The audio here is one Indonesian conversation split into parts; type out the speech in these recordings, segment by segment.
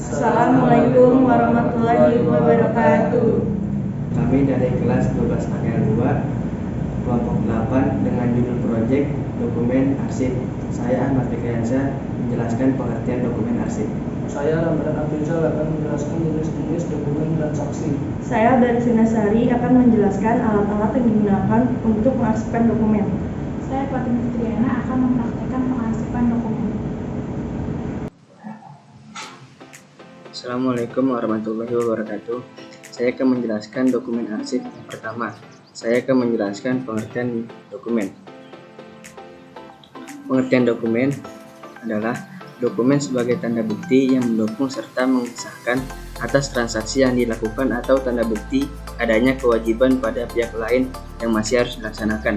Assalamualaikum warahmatullahi wabarakatuh. Kami dari kelas 12 AL 2, kelompok 8 dengan judul proyek dokumen arsip. Saya Ahmad Fikriansyah menjelaskan pengertian dokumen arsip. Saya Ramadan Abdulzal akan menjelaskan jenis-jenis dokumen transaksi. Saya Darsina Sari akan menjelaskan alat-alat yang digunakan untuk mengarsipkan dokumen. Saya Fatimah Fitriana akan mempraktikkan pengarsipan dokumen. Assalamualaikum warahmatullahi wabarakatuh. Saya akan menjelaskan dokumen arsip. Yang pertama, saya akan menjelaskan pengertian dokumen. Pengertian dokumen adalah dokumen sebagai tanda bukti yang mendukung serta mengesahkan atas transaksi yang dilakukan atau tanda bukti adanya kewajiban pada pihak lain yang masih harus dilaksanakan.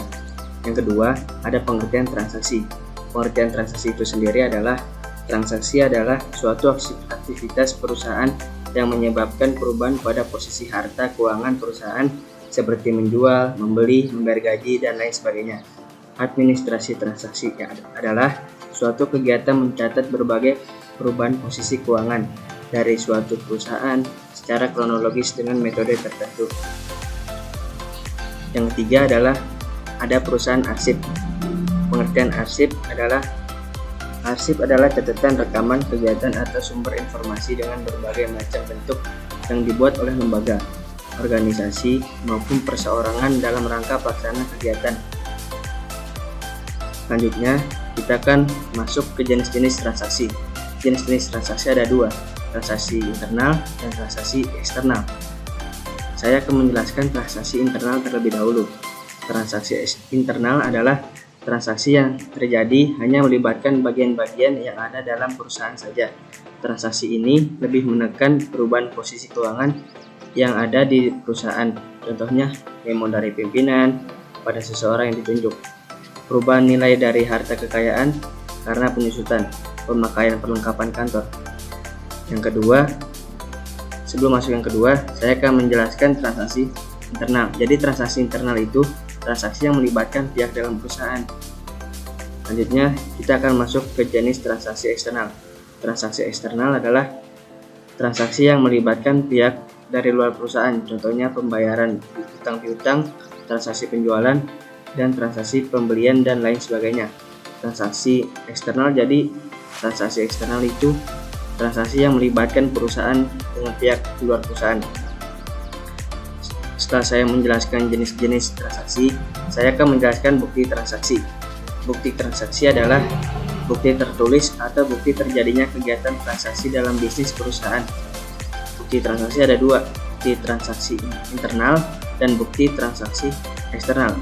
Yang kedua, ada pengertian transaksi. Pengertian transaksi itu sendiri adalah transaksi adalah suatu aktivitas perusahaan yang menyebabkan perubahan pada posisi harta keuangan perusahaan seperti menjual, membeli, membayar gaji, dan lain sebagainya. Administrasi transaksi adalah suatu kegiatan mencatat berbagai perubahan posisi keuangan dari suatu perusahaan secara kronologis dengan metode tertentu. Yang ketiga adalah ada perusahaan arsip. Pengertian arsip adalah catatan rekaman kegiatan atau sumber informasi dengan berbagai macam bentuk yang dibuat oleh lembaga, organisasi, maupun perseorangan dalam rangka pelaksana kegiatan. Selanjutnya, kita akan masuk ke jenis-jenis transaksi. Jenis-jenis transaksi ada dua, transaksi internal dan transaksi eksternal. Saya akan menjelaskan transaksi internal terlebih dahulu. Transaksi internal adalah transaksi yang terjadi hanya melibatkan bagian-bagian yang ada dalam perusahaan saja. Transaksi ini lebih menekan perubahan posisi keuangan yang ada di perusahaan. Contohnya, memo dari pimpinan pada seseorang yang ditunjuk. Perubahan nilai dari harta kekayaan karena penyusutan, pemakaian perlengkapan kantor. Yang kedua, sebelum masuk yang kedua, saya akan menjelaskan transaksi internal. Jadi transaksi internal itu transaksi yang melibatkan pihak dalam perusahaan. Selanjutnya, kita akan masuk ke jenis transaksi eksternal. Transaksi eksternal adalah transaksi yang melibatkan pihak dari luar perusahaan, contohnya pembayaran utang piutang, transaksi penjualan, dan transaksi pembelian dan lain sebagainya. Transaksi eksternal, jadi transaksi eksternal itu transaksi yang melibatkan perusahaan dengan pihak luar perusahaan. Setelah saya menjelaskan jenis-jenis transaksi, saya akan menjelaskan bukti transaksi. Bukti transaksi adalah bukti tertulis atau bukti terjadinya kegiatan transaksi dalam bisnis perusahaan. Bukti transaksi ada dua, bukti transaksi internal dan bukti transaksi eksternal.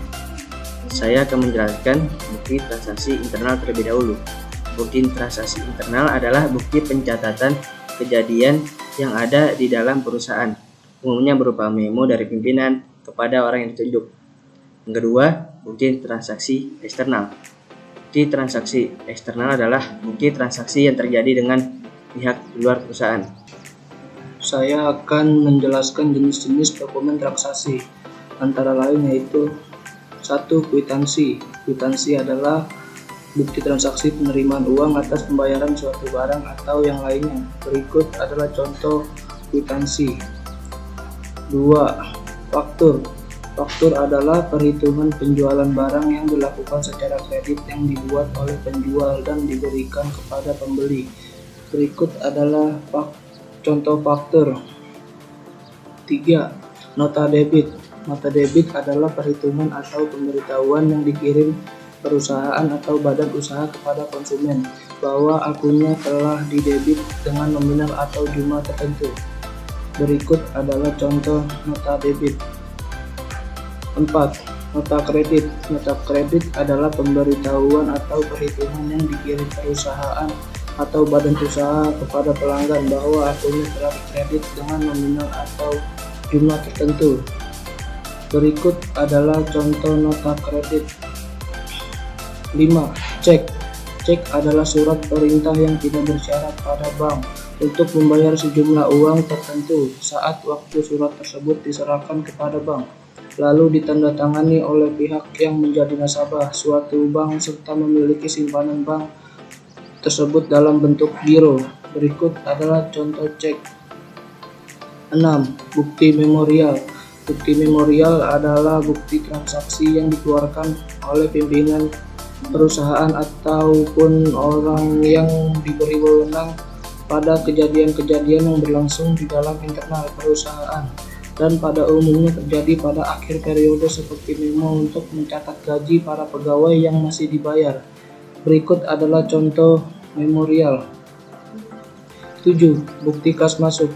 Saya akan menjelaskan bukti transaksi internal terlebih dahulu. Bukti transaksi internal adalah bukti pencatatan kejadian yang ada di dalam perusahaan, umumnya berupa memo dari pimpinan kepada orang yang ditunjuk. Yang kedua, bukti transaksi eksternal. Bukti transaksi eksternal adalah bukti transaksi yang terjadi dengan pihak luar perusahaan. Saya akan menjelaskan jenis-jenis dokumen transaksi, antara lain yaitu 1. Kwitansi. Kwitansi adalah bukti transaksi penerimaan uang atas pembayaran suatu barang atau yang lainnya. Berikut adalah contoh kwitansi. 2. Faktur. Faktur adalah perhitungan penjualan barang yang dilakukan secara kredit yang dibuat oleh penjual dan diberikan kepada pembeli. Berikut adalah contoh faktur. 3. Nota debit. Nota debit adalah perhitungan atau pemberitahuan yang dikirim perusahaan atau badan usaha kepada konsumen bahwa akunnya telah didebit dengan nominal atau jumlah tertentu. Berikut adalah contoh nota debit. 4. Nota kredit. Nota kredit adalah pemberitahuan atau perhitungan yang dikirim perusahaan atau badan usaha kepada pelanggan bahwa akunnya telah dikredit dengan nominal atau jumlah tertentu. Berikut adalah contoh nota kredit. 5. Cek. Cek adalah surat perintah yang tidak bersyarat pada bank untuk membayar sejumlah uang tertentu saat waktu surat tersebut diserahkan kepada bank, lalu ditandatangani oleh pihak yang menjadi nasabah suatu bank serta memiliki simpanan bank tersebut dalam bentuk giro. Berikut adalah contoh cek. 6. Bukti memorial. Bukti memorial adalah bukti transaksi yang dikeluarkan oleh pimpinan perusahaan ataupun orang yang diberi wewenang pada kejadian-kejadian yang berlangsung di dalam internal perusahaan dan pada umumnya terjadi pada akhir periode seperti memo untuk mencatat gaji para pegawai yang masih dibayar. Berikut adalah contoh memorial. 7. Bukti kas masuk.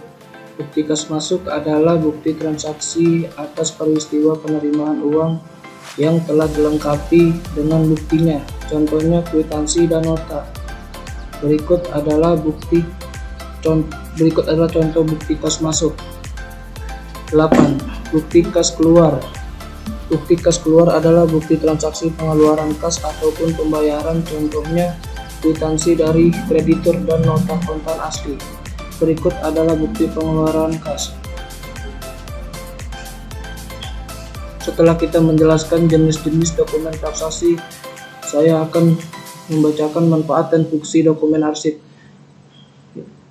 Bukti kas masuk adalah bukti transaksi atas peristiwa penerimaan uang yang telah dilengkapi dengan buktinya, contohnya kwitansi dan nota. Berikut adalah contoh bukti kas masuk. 8. Bukti kas keluar. Bukti kas keluar adalah bukti transaksi pengeluaran kas ataupun pembayaran, contohnya kwitansi dari kreditur dan nota kontan asli. Berikut adalah bukti pengeluaran kas. Setelah kita menjelaskan jenis-jenis dokumen transaksi, saya akan membacakan manfaat dan fungsi dokumen arsip.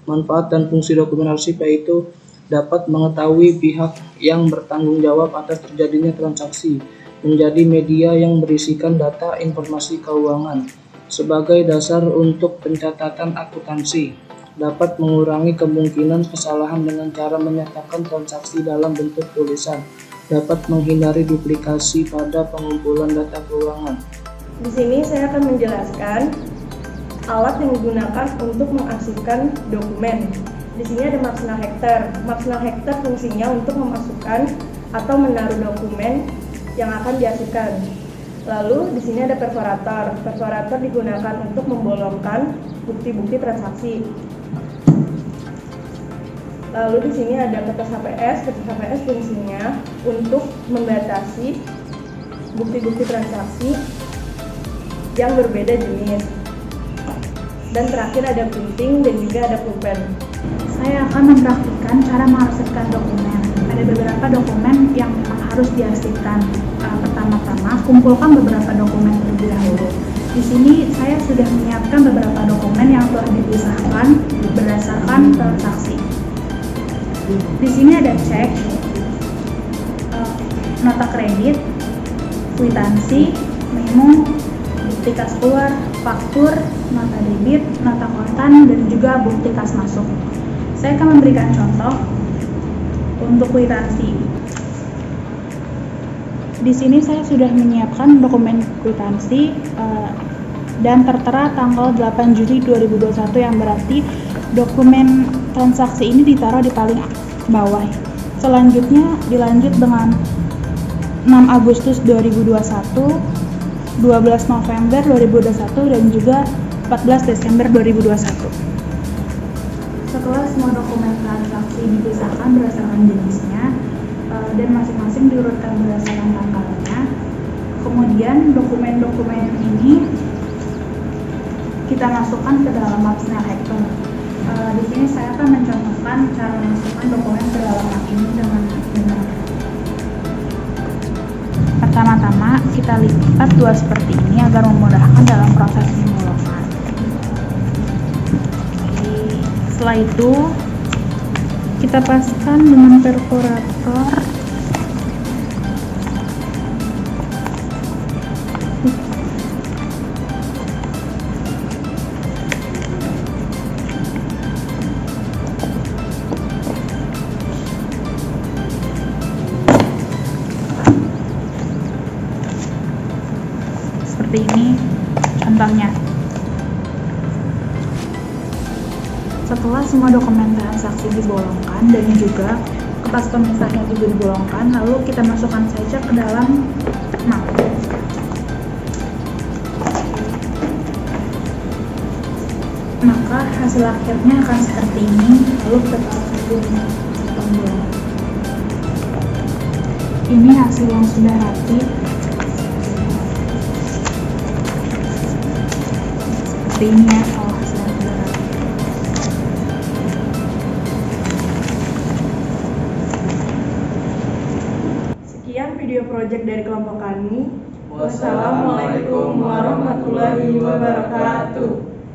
Manfaat dan fungsi dokumen arsip yaitu dapat mengetahui pihak yang bertanggung jawab atas terjadinya transaksi, menjadi media yang berisikan data informasi keuangan sebagai dasar untuk pencatatan akuntansi, dapat mengurangi kemungkinan kesalahan dengan cara menyatakan transaksi dalam bentuk tulisan, dapat menghindari duplikasi pada pengumpulan data keuangan. Di sini saya akan menjelaskan alat yang digunakan untuk mengarsipkan dokumen. Di sini ada Maxnal Hektar. Maxnal Hektar fungsinya untuk memasukkan atau menaruh dokumen yang akan diarsipkan. Lalu di sini ada perforator. Perforator digunakan untuk membolongkan bukti-bukti transaksi. Lalu di sini ada kertas HPS. Kertas HPS fungsinya untuk membatasi bukti-bukti transaksi yang berbeda jenis. Dan terakhir ada printing dan juga ada pulpen. Saya akan mempraktikkan cara mengarsipkan dokumen. Ada beberapa dokumen yang memang harus diarsipkan. Pertama-tama, kumpulkan beberapa dokumen terlebih dahulu. Di sini saya sudah menyiapkan beberapa dokumen yang telah dipisahkan berdasarkan transaksi. Di sini ada cek, nota kredit, kwitansi, memo, bukti kas keluar, faktur, nota debit, nota kontan, dan juga bukti kas masuk. Saya akan memberikan contoh untuk kwitansi. Di sini saya sudah menyiapkan dokumen kwitansi dan tertera tanggal 8 Juli 2021, yang berarti dokumen transaksi ini ditaruh di paling bawah. Selanjutnya dilanjut dengan 6 Agustus 2021, 12 November 2021, dan juga 14 Desember 2021. Setelah semua dokumen transaksi dipisahkan berdasarkan jenisnya dan masing-masing diurutkan berdasarkan tanggalnya, kemudian dokumen-dokumen ini kita masukkan ke dalam Maxnal Hektar. Di sini saya akan mencontohkan cara memasukkan dokumen ke dalam map ini dengan benar. Pertama-tama kita lipat dua seperti ini agar memudahkan dalam proses pembolongan. Setelah itu kita paskan dengan perforator. Seperti ini contohnya. Setelah semua dokumen transaksi dibolongkan dan juga kertas pemisahnya juga dibolongkan, lalu kita masukkan saja ke dalam map. Maka hasil akhirnya akan seperti ini. Lalu kita taruh saja di tombol. Ini hasil yang sudah rapi. Seperti ini ya. Sekian video project dari kelompok kami. Wassalamualaikum warahmatullahi wabarakatuh.